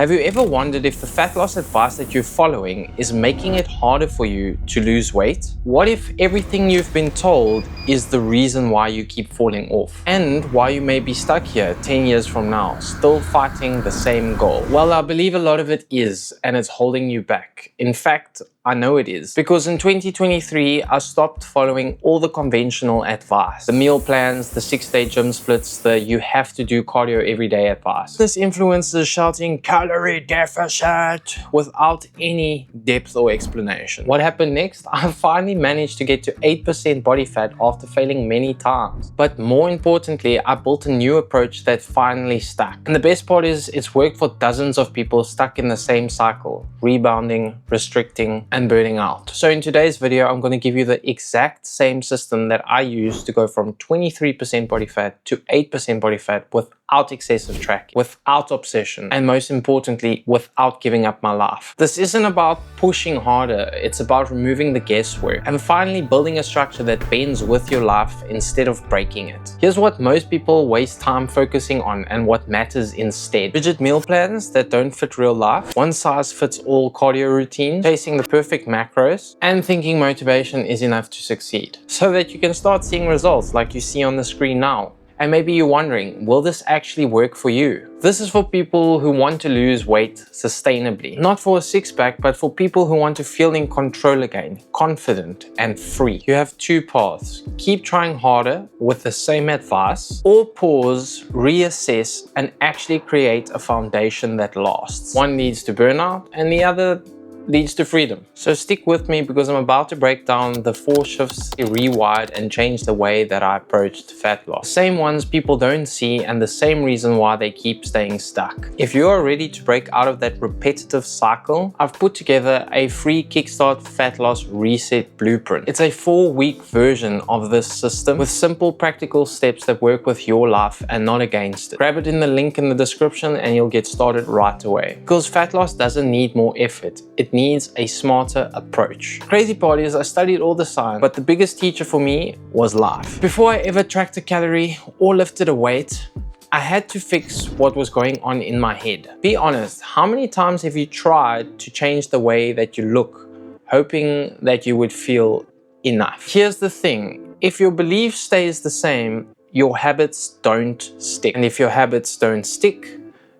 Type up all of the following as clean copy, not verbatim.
Have you ever wondered if the fat loss advice that you're following is making it harder for you to lose weight? What if everything you've been told is the reason why you keep falling off? And why you may be stuck here 10 years from now, still fighting the same goal? Well, I believe a lot of it is, and it's holding you back. In fact, I know it is, because in 2023, I stopped following all the conventional advice. The meal plans, the 6-day gym splits, the you have to do cardio every day advice. This influencer shouting calorie deficit without any depth or explanation. What happened next? I finally managed to get to 8% body fat after failing many times. But more importantly, I built a new approach that finally stuck. And the best part is, it's worked for dozens of people stuck in the same cycle, rebounding, restricting, and burning out. So in today's video, I'm going to give you the exact same system that I use to go from 23% body fat to 8% body fat without excessive tracking, without obsession, and most importantly, without giving up my life. This isn't about pushing harder, it's about removing the guesswork and finally building a structure that bends with your life instead of breaking it. Here's what most people waste time focusing on and what matters instead. Rigid meal plans that don't fit real life, one size fits all cardio routines, chasing the perfect macros, and thinking motivation is enough to succeed, so that you can start seeing results like you see on the screen now. And maybe you're wondering, will this actually work for you? This is for people who want to lose weight sustainably. Not for a six-pack, but for people who want to feel in control again, confident and free. You have two paths. Keep trying harder with the same advice, or pause, reassess, and actually create a foundation that lasts. One leads to burnout and the other leads to freedom. So stick with me, because I'm about to break down the 4 shifts, rewired, and change the way that I approached fat loss. The same ones people don't see, and the same reason why they keep staying stuck. If you are ready to break out of that repetitive cycle, I've put together a free Kickstart Fat Loss Reset Blueprint. It's a 4-week version of this system with simple practical steps that work with your life and not against it. Grab it in the link in the description and you'll get started right away. Because fat loss doesn't need more effort. It needs a smarter approach. Crazy part is, I studied all the science, but the biggest teacher for me was life. Before I ever tracked a calorie or lifted a weight, I had to fix what was going on in my head. Be honest, how many times have you tried to change the way that you look, hoping that you would feel enough? Here's the thing, if your belief stays the same, your habits don't stick. And if your habits don't stick,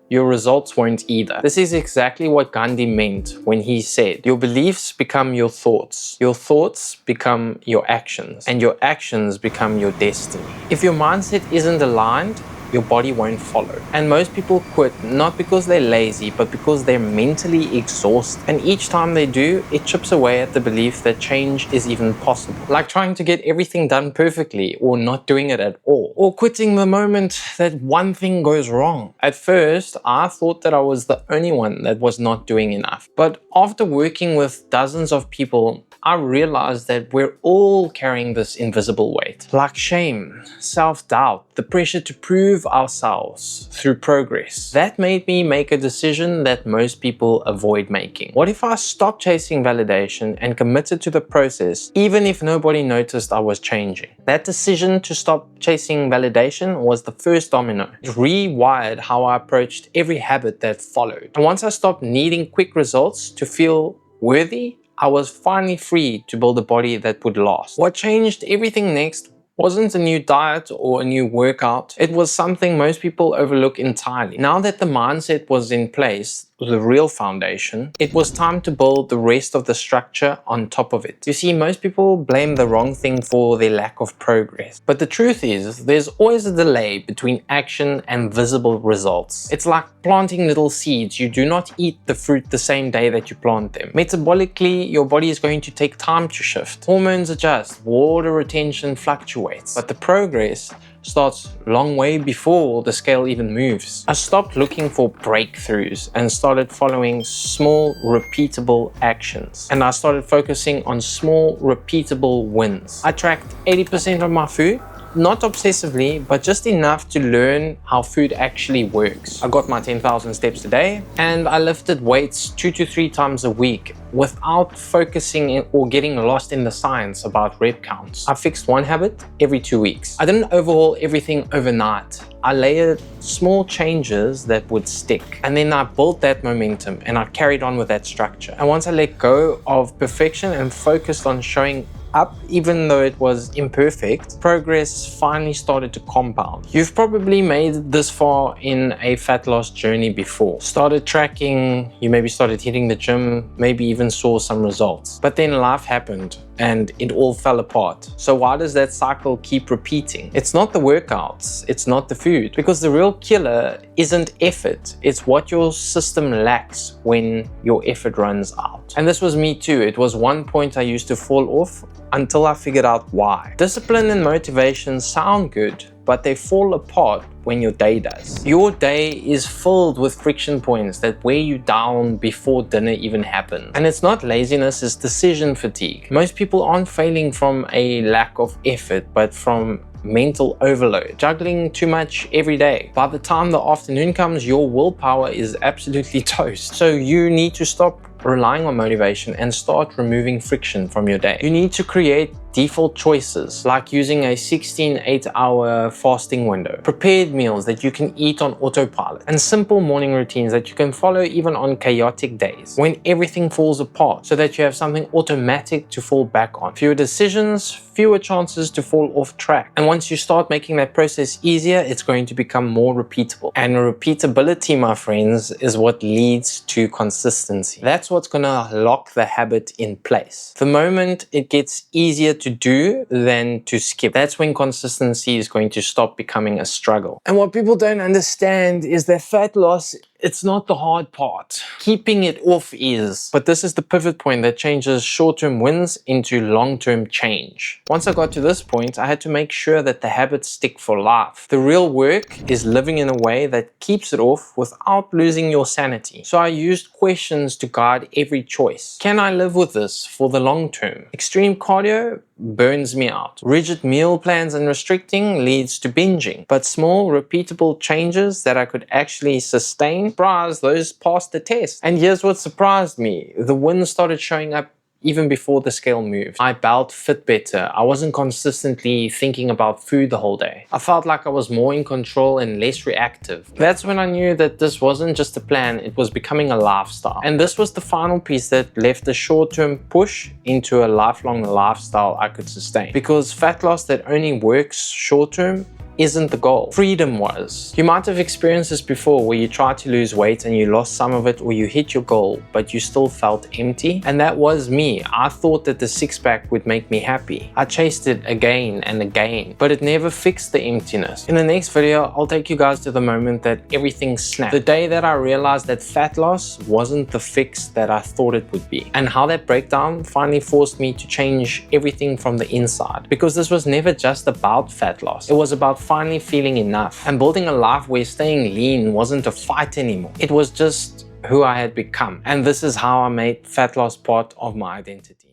your results won't either. This is exactly what Gandhi meant when he said, your beliefs become your thoughts become your actions, and your actions become your destiny. If your mindset isn't aligned, your body won't follow. And most people quit not because they're lazy, but because they're mentally exhausted. And each time they do, it chips away at the belief that change is even possible. Like trying to get everything done perfectly, or not doing it at all, or quitting the moment that one thing goes wrong. At first, I thought that I was the only one that was not doing enough. But after working with dozens of people, I realized that we're all carrying this invisible weight, like shame, self-doubt, the pressure to prove ourselves through progress. That made me make a decision that most people avoid making. What if I stopped chasing validation and committed to the process, even if nobody noticed I was changing? That decision to stop chasing validation was the first domino. It rewired how I approached every habit that followed. And once I stopped needing quick results to feel worthy, I was finally free to build a body that would last. What changed everything next wasn't a new diet or a new workout. It was something most people overlook entirely. Now that the mindset was in place, the real foundation, it was time to build the rest of the structure on top of it. You see, most people blame the wrong thing for their lack of progress. But the truth is, there's always a delay between action and visible results. It's like planting little seeds. You do not eat the fruit the same day that you plant them. Metabolically, your body is going to take time to shift. Hormones adjust, water retention fluctuates, but the progress starts long way before the scale even moves. I stopped looking for breakthroughs and started following small, repeatable actions. And I started focusing on small, repeatable wins. I tracked 80% of my food, not obsessively, but just enough to learn how food actually works. I got my 10,000 steps a day, and I lifted weights 2 to 3 times a week without focusing or getting lost in the science about rep counts. I fixed one habit every 2 weeks. I didn't overhaul everything overnight. I layered small changes that would stick, and then I built that momentum and I carried on with that structure. And once I let go of perfection and focused on showing up, even though it was imperfect, progress finally started to compound. You've probably made it this far in a fat loss journey before. Started tracking, you maybe started hitting the gym, maybe even saw some results. But then life happened and it all fell apart. So why does that cycle keep repeating? It's not the workouts, it's not the food, because the real killer isn't effort, it's what your system lacks when your effort runs out. And this was me too. It was one point I used to fall off until I figured out why. Discipline and motivation sound good, but they fall apart when your day does. Your day is filled with friction points that wear you down before dinner even happens. And it's not laziness, it's decision fatigue. Most people aren't failing from a lack of effort, but from mental overload, juggling too much every day. By the time the afternoon comes, your willpower is absolutely toast. So you need to stop relying on motivation and start removing friction from your day. You need to create default choices, like using a 16-8-hour fasting window, prepared meals that you can eat on autopilot, and simple morning routines that you can follow even on chaotic days when everything falls apart, so that you have something automatic to fall back on. Fewer decisions, fewer chances to fall off track. And once you start making that process easier, it's going to become more repeatable. And repeatability, my friends, is what leads to consistency. That's what's gonna lock the habit in place. The moment it gets easier to do than to skip, that's when consistency is going to stop becoming a struggle. And what people don't understand is that fat loss, it's not the hard part. Keeping it off is. But this is the pivot point that changes short-term wins into long-term change. Once I got to this point, I had to make sure that the habits stick for life. The real work is living in a way that keeps it off without losing your sanity. So I used questions to guide every choice. Can I live with this for the long term? Extreme cardio burns me out. Rigid meal plans and restricting leads to binging. But small, repeatable changes that I could actually sustain, those passed the test. And here's what surprised me. The wins started showing up even before the scale moved. My belt fit better. I wasn't consistently thinking about food the whole day. I felt like I was more in control and less reactive. That's when I knew that this wasn't just a plan, it was becoming a lifestyle. And this was the final piece that left a short-term push into a lifelong lifestyle I could sustain. Because fat loss that only works short-term isn't the goal. Freedom was. You might have experienced this before, where you tried to lose weight and you lost some of it, or you hit your goal but you still felt empty. And that was me. I thought that the six-pack would make me happy. I chased it again and again, but it never fixed the emptiness. In the next video, I'll take you guys to the moment that everything snapped. The day that I realized that fat loss wasn't the fix that I thought it would be, and how that breakdown finally forced me to change everything from the inside. Because this was never just about fat loss. It was about finally feeling enough and building a life where staying lean wasn't a fight anymore. It was just who I had become. And this is how I made fat loss part of my identity.